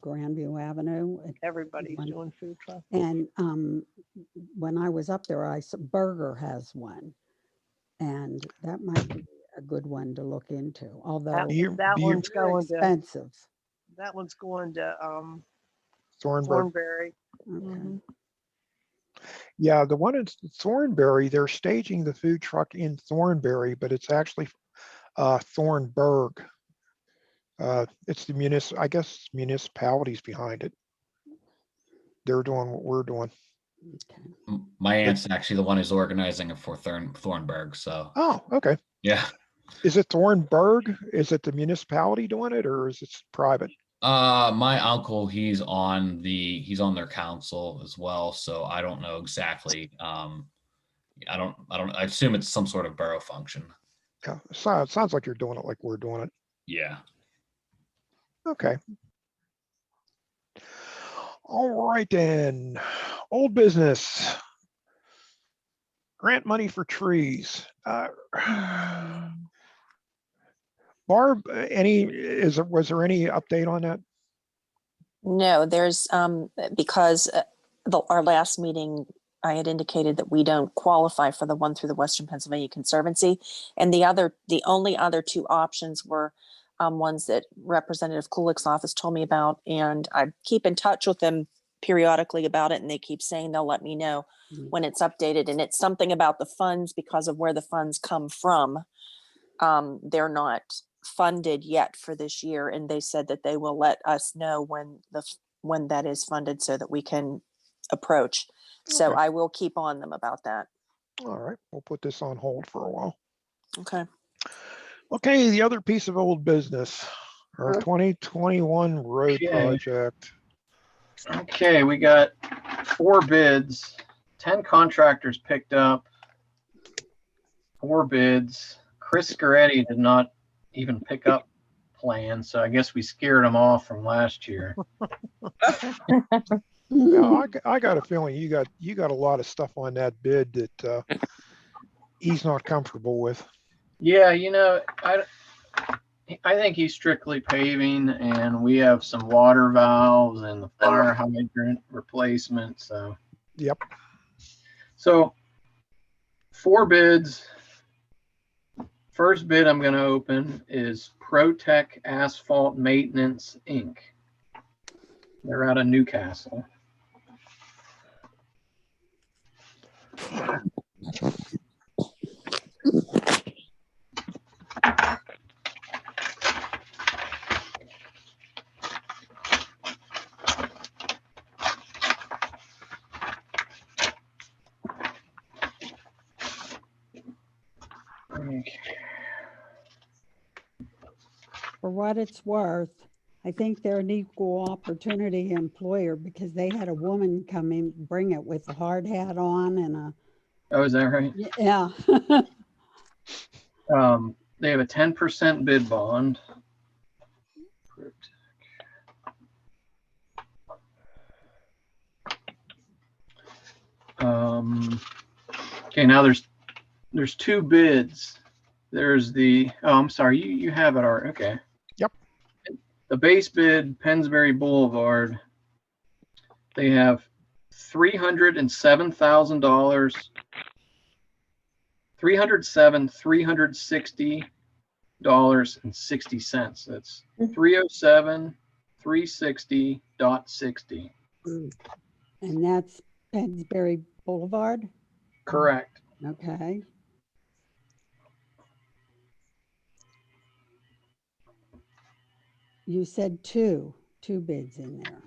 Grandview Avenue. Everybody's doing food trucks. And when I was up there, I saw Burger has one, and that might be a good one to look into. Although that one's very going to expensive. That one's going to Thornburg. Thornberry. Okay. Yeah, the one in Thornberry, they're staging the food truck in Thornberry, but it's actually Thornburg. It's the I guess municipalities behind it. They're doing what we're doing. My aunt's actually the one who's organizing it for Thornburg. So. Oh, okay. Yeah. Is it Thornburg? Is it the municipality doing it, or is it private? My uncle, he's on their council as well. So I don't know exactly. I assume it's some sort of borough function. Yeah, it sounds like you're doing it like we're doing it. Yeah. Okay. All right then. Old business. Grant money for trees. Barb, was there any update on that? No, there's because our last meeting, I had indicated that we don't qualify for the one through the Western Pennsylvania Conservancy, and the only other two options were ones that Representative Kulik's office told me about, and I keep in touch with them periodically about it, and they keep saying they'll let me know when it's updated, and it's something about the funds because of where the funds come from. They're not funded yet for this year, and they said that they will let us know when that is funded so that we can approach. So Okay. I will keep on them about that. All right, we'll put this on hold for a while. Okay. Okay, the other piece of old business, our 2021 road project. Okay, we got 4 bids, 10 contractors picked up, 4 bids. Chris Scaretti did not even pick up plans, so I guess we scared him off from last year. Yeah, I got a feeling you got a lot of stuff on that bid that he's not comfortable with. Yeah, I think he's strictly paving, and we have some water valves and the fire hydrant replacement. So, yep. So 4 bids. First bid I'm going to open is ProTech Asphalt Maintenance, Inc. They're out of Newcastle. For what it's worth, I think they're an equal opportunity employer because they had a woman come in, bring it with a hard hat on and a. Oh, is that right? Yeah. They have a 10% bid bond. Okay, now there's 2 bids. There's the, oh, I'm sorry, you have it, Art. Okay. Yep. The base bid, Pennsbury Boulevard, they have $307,000, $360.60. That's 307,360.60. And that's Pennsbury Boulevard? Correct. Okay. You said two bids in there.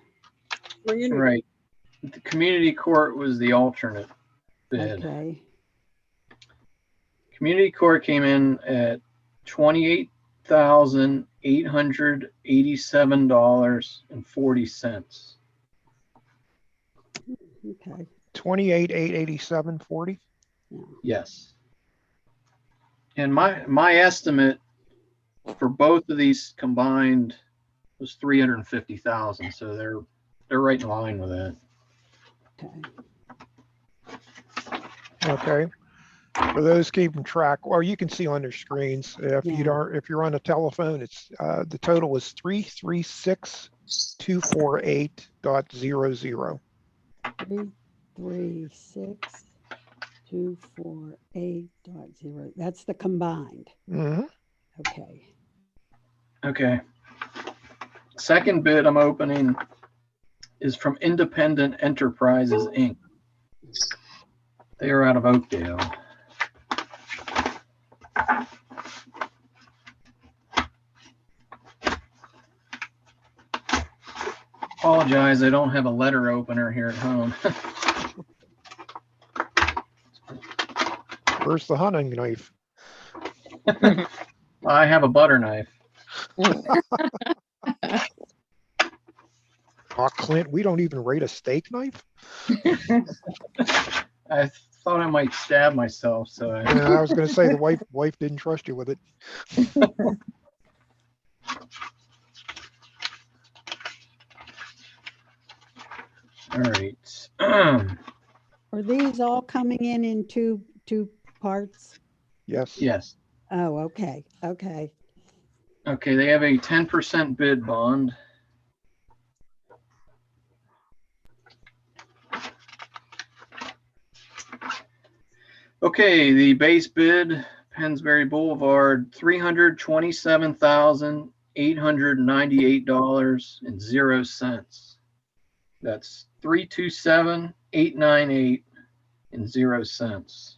Right. The community court was the alternate bid. Okay. Community court came in at $28,887.40. Okay. 28,887.40. Yes. And my estimate for both of these combined was 350,000. So they're right in line with that. Okay. Okay. For those keeping track, or you can see on their screens, if you're on a telephone, it's the total is 336,248.00. 336,248.0. That's the combined. Mm-hmm. Okay. Okay. Second bid I'm opening is from Independent Enterprises, Inc. They are out of Oakdale. Apologize, I don't have a letter opener here at home. Where's the hunting knife? I have a butter knife. Oh, Clint, we don't even rate a steak knife? I thought I might stab myself, so I was going to say the wife didn't trust you with it. All right. Are these all coming in two parts? Yes. Yes. Oh, okay. Okay. Okay, they have a 10% bid bond. Okay, the base bid, Pennsbury Boulevard, $327,898.00. That's 327,898.00.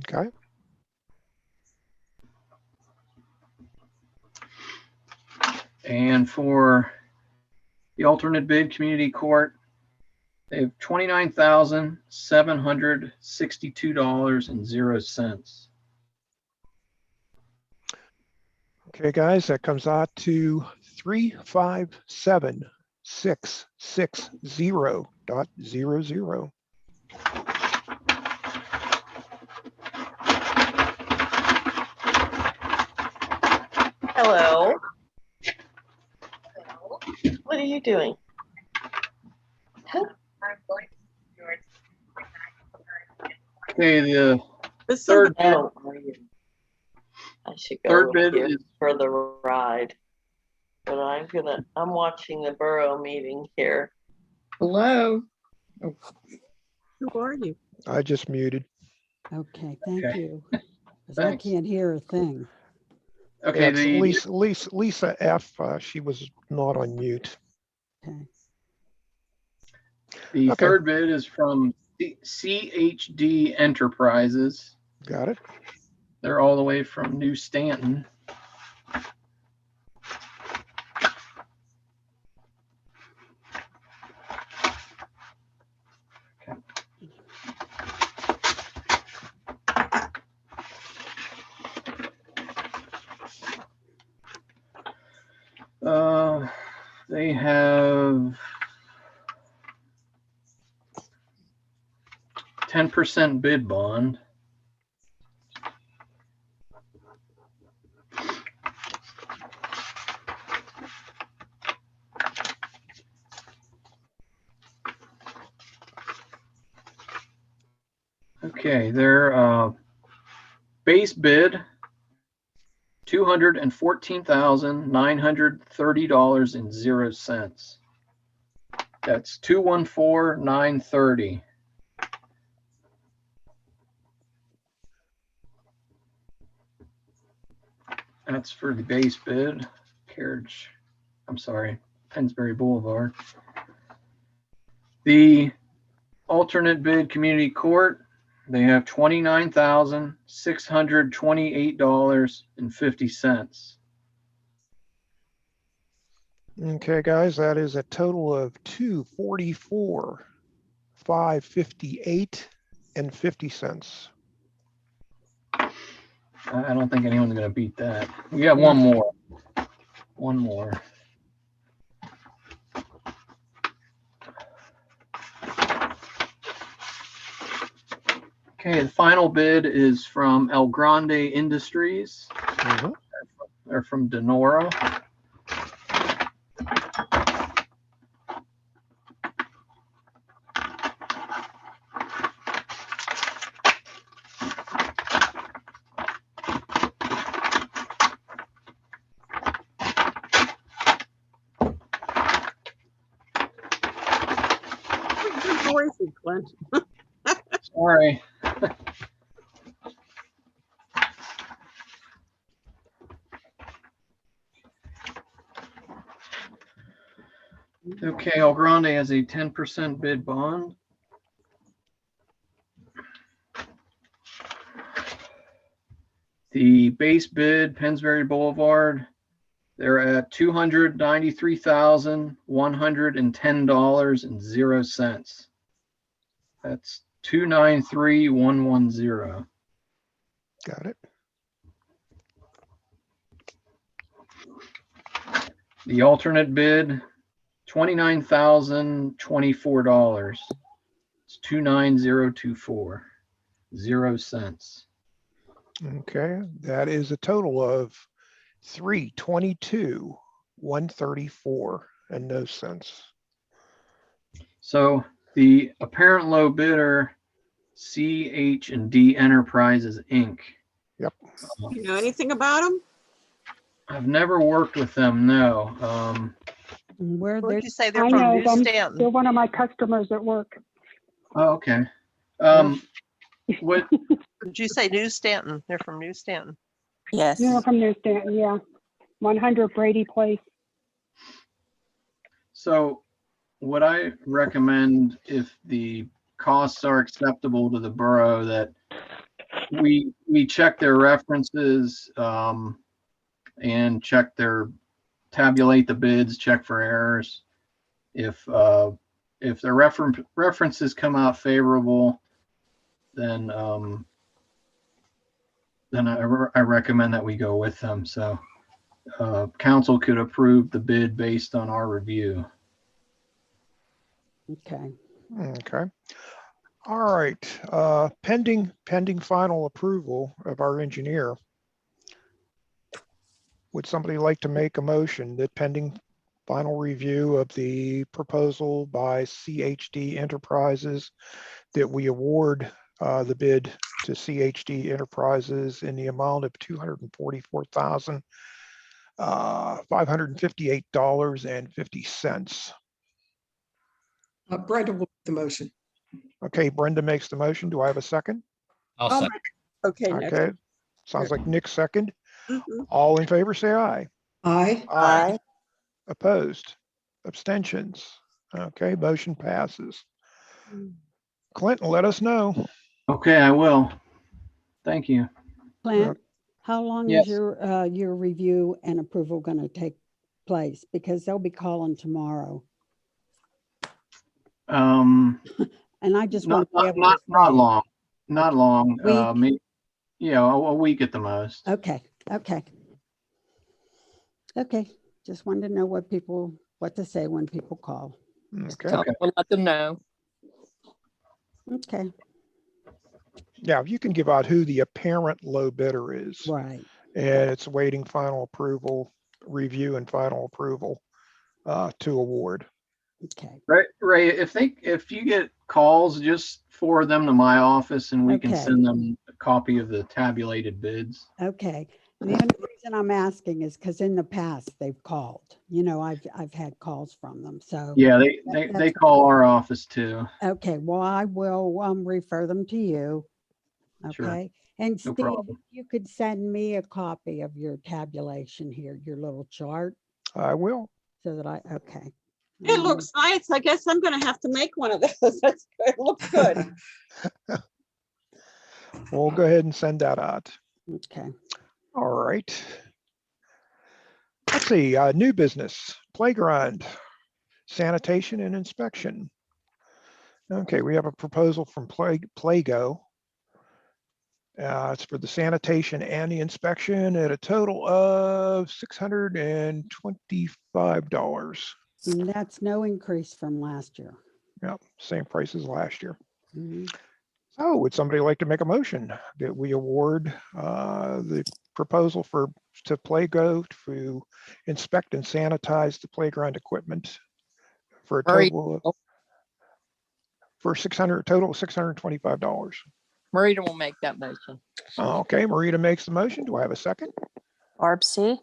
Okay. And for the alternate bid, community court, they have $29,762.00. Okay, guys, that comes out to 357,660.00. Hello. What are you doing? Okay, the third bid. Oh, I should go Third with bid you is for the ride. But I'm watching the borough meeting here. Hello. Who are you? I just muted. Okay. Thank Okay. you. 'Cause I Thanks. can't hear a thing. Okay, It's Lisa F. She was not on mute. Okay. the Okay. third bid is from CHD Enterprises. Got it. They're all the way from New Stanton. They have 10% bid bond. Okay, their base bid $214,930.00. That's 214,930. That's for the base bid, Pennsbury Boulevard. The alternate bid, community court, they have $29,628.50. Okay, guys, that is a total of 244,558.50. I don't think anyone's going to beat that. We got one more. One more. Okay, the final bid is from El Grande Industries. They're from Denora. Clint. Sorry. Okay, El Grande has a 10% bid bond. The base bid, Pennsbury Boulevard, they're at $293,110.00. That's 293,110. Got it. The alternate bid, $29,024. It's 29024, 0 cents. Okay, that is a total of 322,134 and no cents. So the apparent low bidder, CH&D Enterprises Inc. Yep. You know anything about them? I've never worked with them. No. Where What they're did you say? They're I from know New them. Stanton. They're one of my customers at work. Oh, okay. What? Did you say New Stanton? They're from New Stanton. Yes. They're from New Stanton, yeah. 100 Brady Place. So what I recommend, if the costs are acceptable to the borough, that we check their references and tabulate the bids, check for errors. If their references come out favorable, then I recommend that we go with them. So council could approve the bid based on our review. okay. Okay. All right. Pending final approval of our engineer. Would somebody like to make a motion that pending final review of the proposal by CHD Enterprises, that we award the bid to CHD Enterprises in the amount of $244,558.50. Brenda will make the motion. Okay, Brenda makes the motion. Do I have a second? I'll second. Okay, next. Okay, sounds like Nick second. Mhm. All in favor, say aye. Aye. Aye. Opposed? Abstentions? Okay, motion passes. Clinton, let us know. Okay, I will. Thank you. Clint, how long Yes. is your review and approval going to take place? Because they'll be calling tomorrow. And I just want to be able to not say- long. Not long. Week? Maybe, a week at the most. Okay, okay. Okay, just wanted to know what to say when people call. Okay. Okay. We'll let them know. Okay, Yeah, you can give out who the apparent low bidder is. right. And it's awaiting final approval, review and final approval to award. Okay, Ray, if you get calls, just forward them to my office and we can Okay. send them a copy of the tabulated bids. okay. The only reason I'm asking is because in the past they've called, I've had calls from them. So, Yeah, they that's call our office too. okay. Well, I will refer them to you. Sure. Okay. And No Steve, problem. you could send me a copy of your tabulation here, your little chart, I will. so that okay. It looks nice. I guess I'm gonna have to make one of those. That's good. It looks good. We'll go ahead and send that out. Okay. All right. Let's see, new business, playground, sanitation and inspection. Okay, we have a proposal from Playgo. It's for the sanitation and the inspection at a total of $625. And that's no increase from last year. Yep, same price as last year. Mhm. So would somebody like to make a motion that we award the proposal to Playgo to inspect and sanitize the playground equipment for a total of $625. Marita will make that motion. Okay, Marita makes the motion. Do I have a second? Barb C.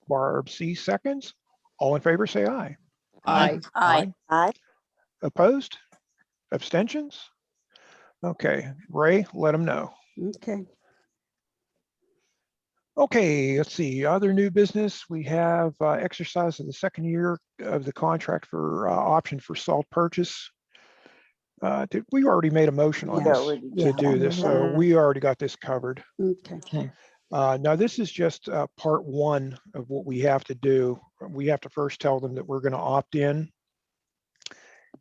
Barb C seconds. All in favor, say aye. Aye. Aye. Aye. Opposed? Abstentions? Okay, Ray, let them know. Okay. Okay, let's see, other new business. We have exercise of the second year of the contract for option for salt purchase. We already made a motion on Yeah, this already to did. do this, so we already got this covered. Okay. Now, this is just part one of what we have to do. We have to first tell them that we're going to opt in.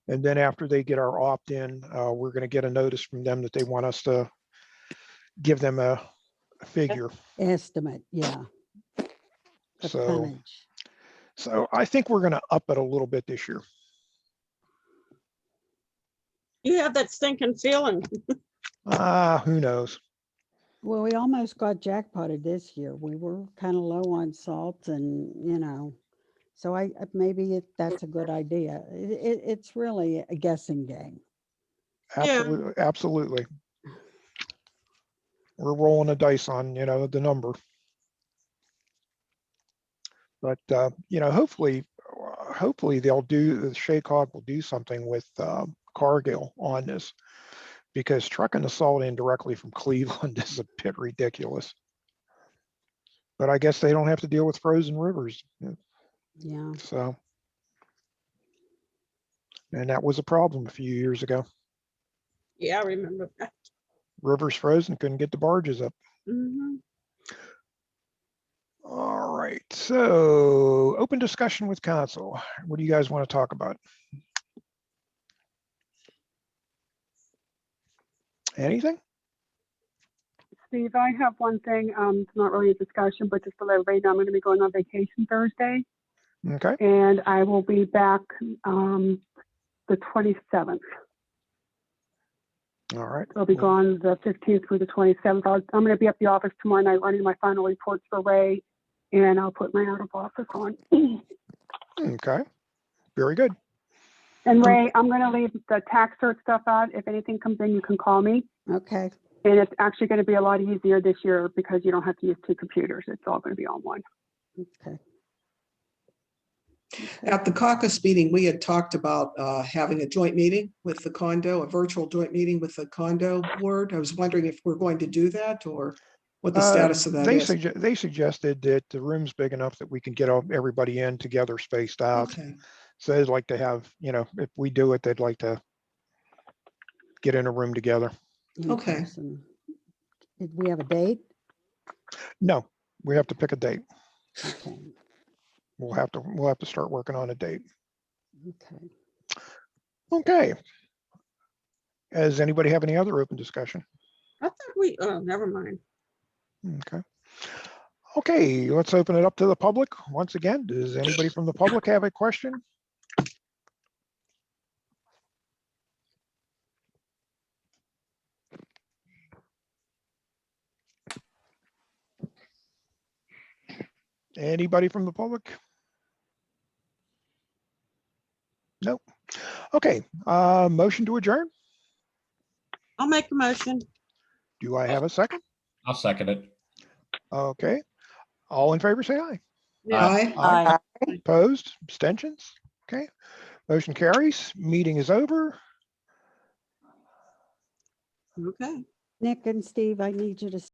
And then after they get our opt-in, we're going to get a notice from them that they want us to give them a figure. Estimate, yeah. So I think we're going to up it a little bit this year. You have that stinking feeling. Who knows? Well, we almost got jackpotted this year. We were kind of low on salt and, so maybe that's a good idea. It's really a guessing game. Absolutely. Absolutely. We're rolling a dice on, the number. But, hopefully the Shake Hog will do something with Cargill on this, because trucking the salt in directly from Cleveland is a bit ridiculous. But I guess they don't have to deal with frozen rivers. Yeah. So, and that was a problem a few years ago. Yeah, I remember that. Rivers frozen, couldn't get the barges up. Mhm. All right, so open discussion with council. What do you guys want to talk about? Anything? Steve, I have one thing. It's not really a discussion, but just to let everybody know, I'm going to be going on vacation Thursday. Okay. And I will be back the 27th. All right. I'll be gone the 15th through the 27th. I'm going to be at the office tomorrow night running my final reports for Ray, and I'll put my out of office on. Okay. Very good. And Ray, I'm going to leave the tax cert stuff out. If anything comes in, you can call me. Okay. And it's actually going to be a lot easier this year because you don't have to use two computers. It's all going to be on one. Okay. At the caucus meeting, we had talked about having a joint meeting with the condo, a virtual joint meeting with the condo board. I was wondering if we're going to do that or what the status of that is. They suggested that the room's big enough that we can get everybody in together, spaced out. Okay. So they'd like to have, if we do it, they'd like to get in a room together. Okay. Did we have a date? No, we have to pick a date. Okay. We'll have to start working on a date. Okay. Okay. Does anybody have any other open discussion? I thought oh, never mind. Okay. Okay, let's open it up to the public. Once again, does anybody from the public have a question? Anybody from the public? Nope. Okay, motion to adjourn. I'll make a motion. Do I have a second? I'll second it. Okay. All in favor, say aye. Aye. Aye. Opposed, abstentions? Okay, motion carries. Meeting is over. Okay. Nick and Steve, I need you to